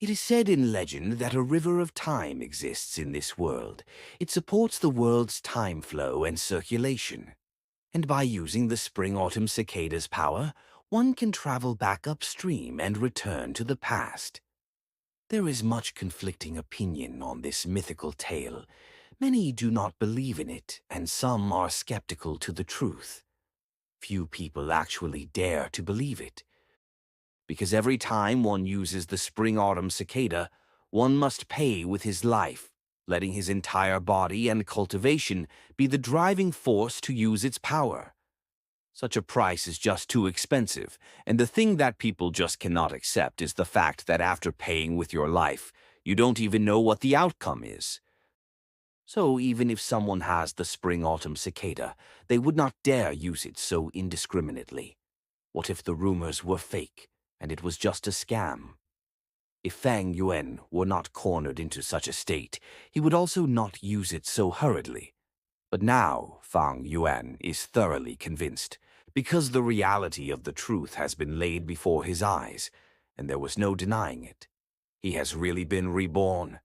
It is said in legend that a river of time exists in this world. It supports the world's time flow and circulation. And by using the spring-autumn cicada's power, one can travel back upstream and return to the past. There is much conflicting opinion on this mythical tale. Many do not believe in it, and some are skeptical to the truth. Few people actually dare to believe it, because every time one uses the spring-autumn cicada, one must pay with his life, letting his entire body and cultivation be the driving force to use its power. Such a price is just too expensive, and the thing that people just cannot accept is the fact that after paying with your life, you don't even know what the outcome is. So even if someone has the spring-autumn cicada, they would not dare use it so indiscriminately. What if the rumors were fake, and it was just a scam? If Fang Yuan were not cornered into such a state, he would also not use it so hurriedly. But now Fang Yuan is thoroughly convinced, because the reality of the truth has been laid before his eyes, and there was no denying it. He has really been reborn.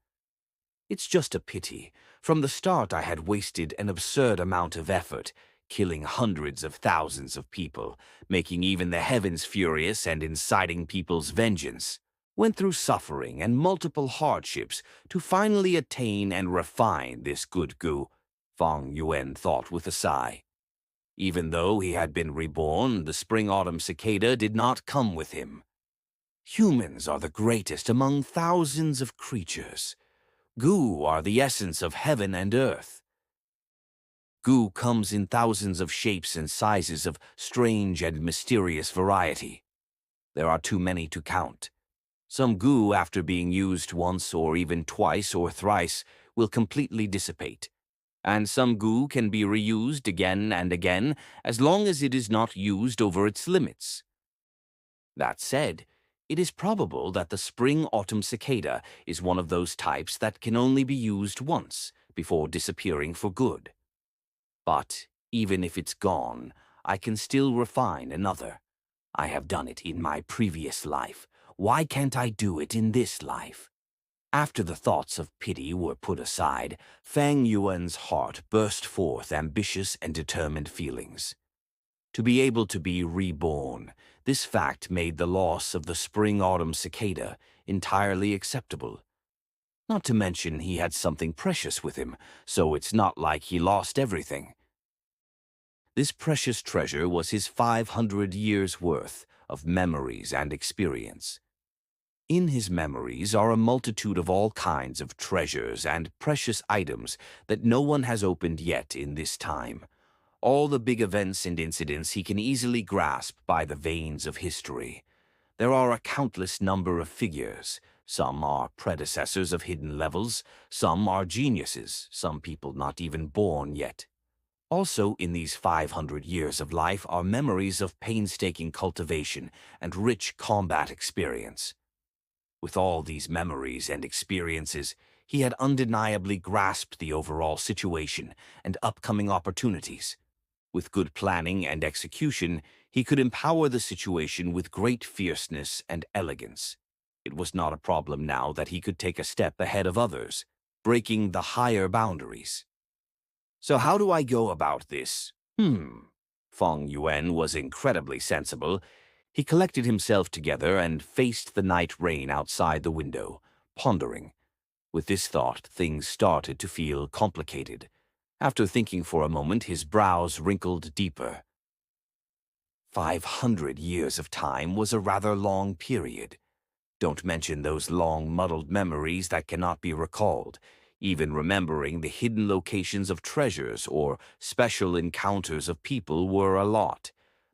It's just a pity. From the start I had wasted an absurd amount of effort, killing hundreds of thousands of people, making even the heavens furious and inciting people's vengeance. Went through suffering and multiple hardships to finally attain and refine this good goo, Fang Yuan thought with a sigh. Even though he had been reborn, the spring-autumn cicada did not come with him. Humans are the greatest among thousands of creatures. Goo are the essence of heaven and earth. Goo comes in thousands of shapes and sizes of strange and mysterious variety. There are too many to count. Some goo, after being used once or even twice or thrice, will completely dissipate. And some goo can be reused again and again as long as it is not used over its limits. That said, it is probable that the spring-autumn cicada is one of those types that can only be used once before disappearing for good. But even if it's gone, I can still refine another. I have done it in my previous life. Why can't I do it in this life? After the thoughts of pity were put aside, Fang Yuan's heart burst forth ambitious and determined feelings. To be able to be reborn, this fact made the loss of the spring-autumn cicada entirely acceptable. Not to mention he had something precious with him, so it's not like he lost everything. This precious treasure was his 500 years' worth of memories and experience. In his memories are a multitude of all kinds of treasures and precious items that no one has opened yet in this time. All the big events and incidents he can easily grasp by the veins of history. There are a countless number of figures. Some are predecessors of hidden levels, some are geniuses, some people not even born yet. Also in these 500 years of life are memories of painstaking cultivation and rich combat experience. With all these memories and experiences, he had undeniably grasped the overall situation and upcoming opportunities. With good planning and execution, he could empower the situation with great fierceness and elegance. It was not a problem now that he could take a step ahead of others, breaking the higher boundaries. So how do I go about this? Fang Yuan was incredibly sensible. He collected himself together and faced the night rain outside the window, pondering. With this thought, things started to feel complicated. After thinking for a moment, his brows wrinkled deeper. 500 years of time was a rather long period. Don't mention those long, muddled memories that cannot be recalled. Even remembering the hidden locations of treasures or special encounters of people were a lot.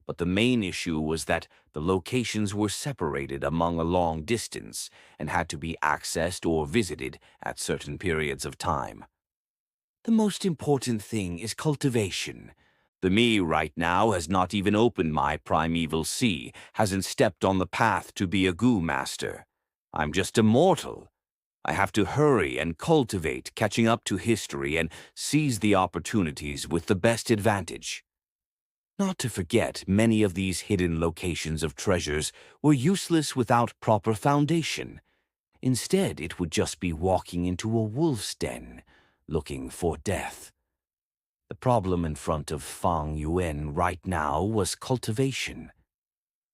But the main issue was that the locations were separated among a long distance and had to be accessed or visited at certain periods of time. The most important thing is cultivation. The me right now has not even opened my primeval sea, hasn't stepped on the path to be a goo master. I'm just a mortal. I have to hurry and cultivate, catching up to history and seize the opportunities with the best advantage. Not to forget, many of these hidden locations of treasures were useless without proper foundation. Instead, it would just be walking into a wolf's den, looking for death. The problem in front of Fang Yuan right now was cultivation.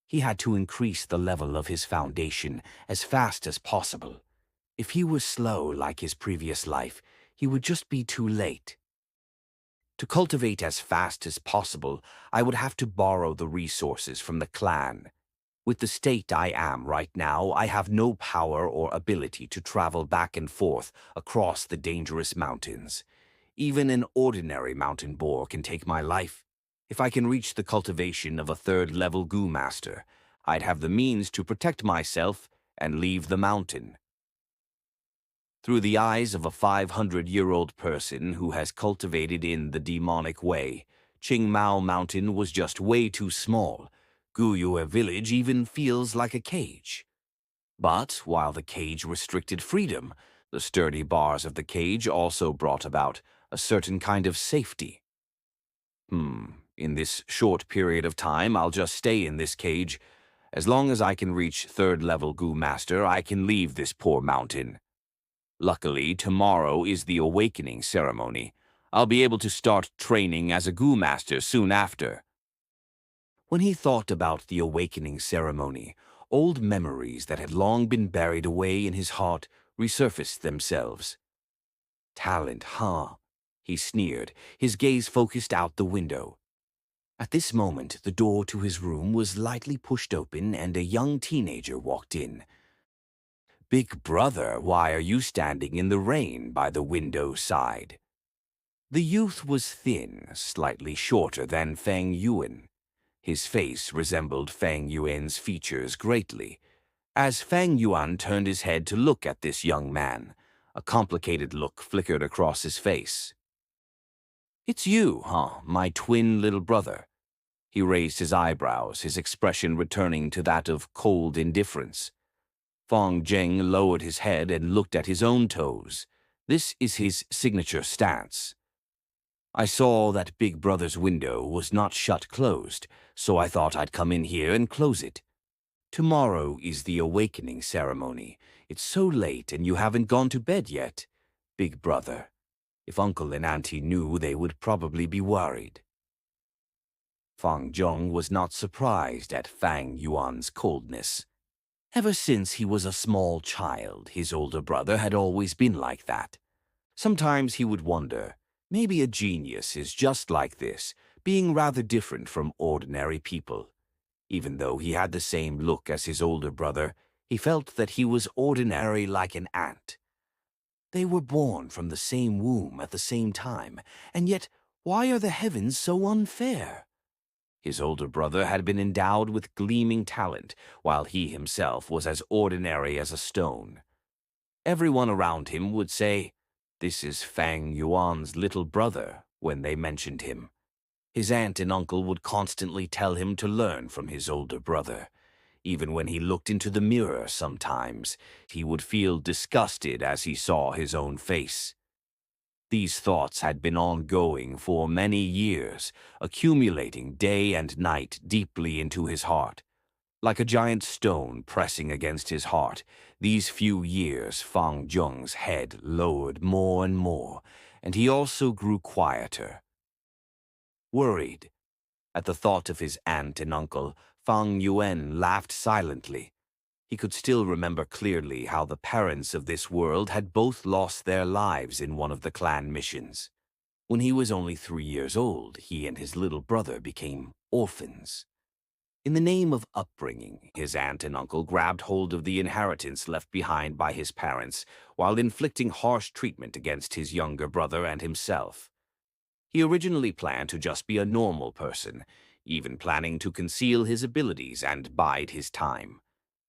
He had to increase the level of his foundation as fast as possible. If he was slow like his previous life, he would just be too late. To cultivate as fast as possible, I would have to borrow the resources from the clan. With the state I am right now, I have no power or ability to travel back and forth across the dangerous mountains. Even an ordinary mountain boar can take my life. If I can reach the cultivation of a third-level Gu Master, I'd have the means to protect myself and leave the mountain. Through the eyes of a 500-year-old person who has cultivated in the demonic way, Qingmao Mountain was just way too small. Guyue Village even feels like a cage. But while the cage restricted freedom, the sturdy bars of the cage also brought about a certain kind of safety. In this short period of time, I'll just stay in this cage. As long as I can reach third-level Gu Master, I can leave this poor mountain. Luckily, tomorrow is the awakening ceremony. I'll be able to start training as a Gu Master soon after. When he thought about the awakening ceremony, old memories that had long been buried away in his heart resurfaced themselves. Talent, huh? He sneered, his gaze focused out the window. At this moment, the door to his room was lightly pushed open and a young teenager walked in. "Big brother, why are you standing in the rain by the window side?" The youth was thin, slightly shorter than Fang Yuan. His face resembled Fang Yuan's features greatly. As Fang Yuan turned his head to look at this young man, a complicated look flickered across his face. "It's you, huh, my twin little brother?" He raised his eyebrows, his expression returning to that of cold indifference. Fang Zheng lowered his head and looked at his own toes. This is his signature stance. "I saw that Big Brother's window was not shut closed, so I thought I'd come in here and close it. Tomorrow is the awakening ceremony. It's so late and you haven't gone to bed yet. Big Brother, if Uncle and Auntie knew, they would probably be worried." Fang Zheng was not surprised at Fang Yuan's coldness. Ever since he was a small child, his older brother had always been like that. Sometimes he would wonder, maybe a genius is just like this, being rather different from ordinary people. Even though he had the same look as his older brother, he felt that he was ordinary like an ant. They were born from the same womb at the same time, and yet why are the heavens so unfair? His older brother had been endowed with gleaming talent, while he himself was as ordinary as a stone. Everyone around him would say, "This is Fang Yuan's little brother," when they mentioned him. His aunt and uncle would constantly tell him to learn from his older brother. Even when he looked into the mirror sometimes, he would feel disgusted as he saw his own face. These thoughts had been ongoing for many years, accumulating day and night deeply into his heart. Like a giant stone pressing against his heart, these few years Fang Zheng's head lowered more and more, and he also grew quieter. Worried at the thought of his aunt and uncle, Fang Yuan laughed silently. He could still remember clearly how the parents of this world had both lost their lives in one of the clan missions. When he was only 3 years old, he and his little brother became orphans. In the name of upbringing, his aunt and uncle grabbed hold of the inheritance left behind by his parents while inflicting harsh treatment against his younger brother and himself. He originally planned to just be a normal person, even planning to conceal his abilities and bide his time.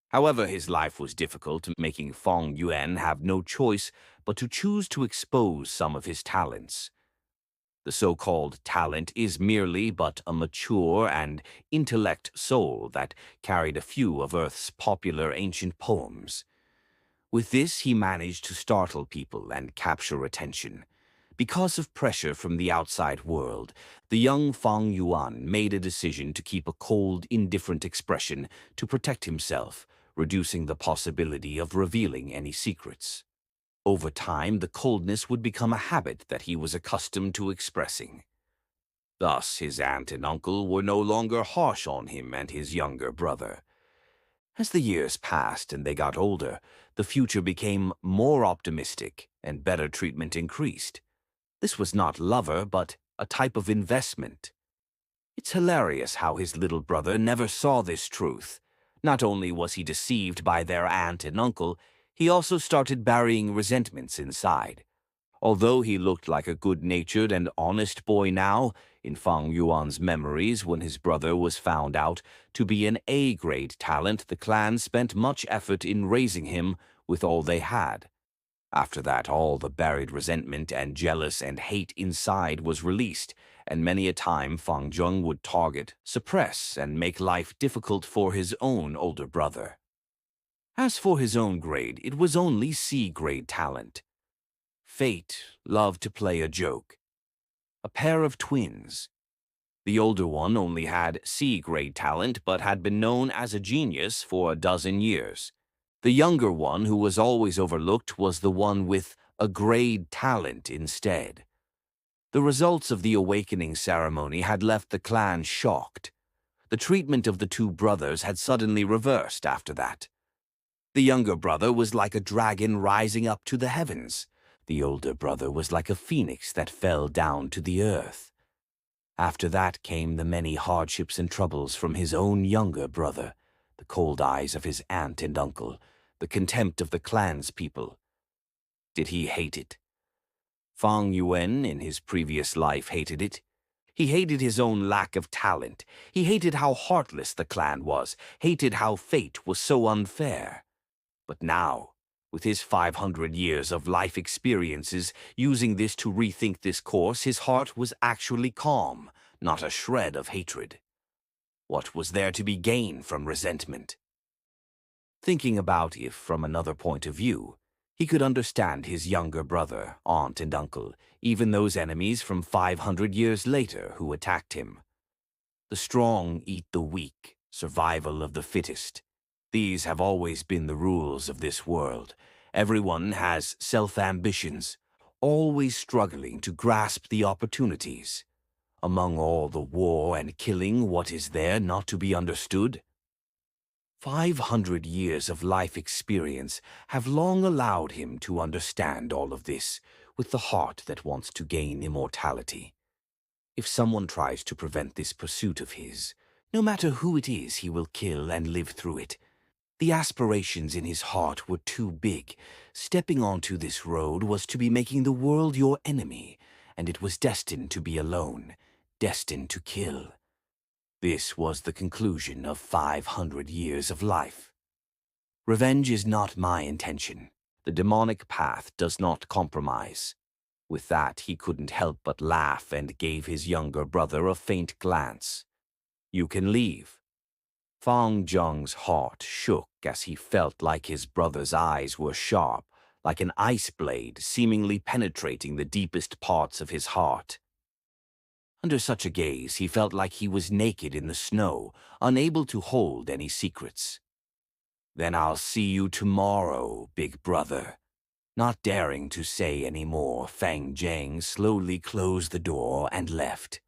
However, his life was difficult, making Fang Yuan have no choice but to choose to expose some of his talents. The so-called talent is merely but a mature and intellect soul that carried a few of Earth's popular ancient poems. With this, he managed to startle people and capture attention. Because of pressure from the outside world, the young Fang Yuan made a decision to keep a cold, indifferent expression to protect himself, reducing the possibility of revealing any secrets. Over time, the coldness would become a habit that he was accustomed to expressing. Thus, his aunt and uncle were no longer harsh on him and his younger brother. As the years passed and they got older, the future became more optimistic and better treatment increased. This was not lover, but a type of investment. It's hilarious how his little brother never saw this truth. Not only was he deceived by their aunt and uncle, he also started burying resentments inside. Although he looked like a good-natured and honest boy now, in Fang Yuan's memories when his brother was found out to be an A-grade talent, the clan spent much effort in raising him with all they had. After that, all the buried resentment and jealous and hate inside was released, and many a time Fang Zheng would target, suppress, and make life difficult for his own older brother. As for his own grade, it was only C-grade talent. Fate loved to play a joke. A pair of twins. The older one only had C-grade talent but had been known as a genius for a dozen years. The younger one, who was always overlooked, was the one with a grade talent instead. The results of the awakening ceremony had left the clan shocked. The treatment of the two brothers had suddenly reversed after that. The younger brother was like a dragon rising up to the heavens. The older brother was like a phoenix that fell down to the earth. After that came the many hardships and troubles from his own younger brother, the cold eyes of his aunt and uncle, the contempt of the clan's people. Did he hate it? Fang Yuan, in his previous life, hated it. He hated his own lack of talent. He hated how heartless the clan was, hated how fate was so unfair. But now, with his 500 years of life experiences, using this to rethink this course, his heart was actually calm, not a shred of hatred. What was there to be gained from resentment? Thinking about if from another point of view, he could understand his younger brother, aunt and uncle, even those enemies from 500 years later who attacked him. The strong eat the weak, survival of the fittest. These have always been the rules of this world. Everyone has self-ambitions, always struggling to grasp the opportunities. Among all the war and killing, what is there not to be understood? 500 years of life experience have long allowed him to understand all of this with the heart that wants to gain immortality. If someone tries to prevent this pursuit of his, no matter who it is, he will kill and live through it. The aspirations in his heart were too big. Stepping onto this road was to be making the world your enemy, and it was destined to be alone, destined to kill. This was the conclusion of 500 years of life. Revenge is not my intention. The demonic path does not compromise. With that, he couldn't help but laugh and gave his younger brother a faint glance. You can leave. Fang Zheng's heart shook as he felt like his brother's eyes were sharp, like an ice blade seemingly penetrating the deepest parts of his heart. Under such a gaze, he felt like he was naked in the snow, unable to hold any secrets. Then I'll see you tomorrow, big brother. Not daring to say any more, Fang Zheng slowly closed the door and left.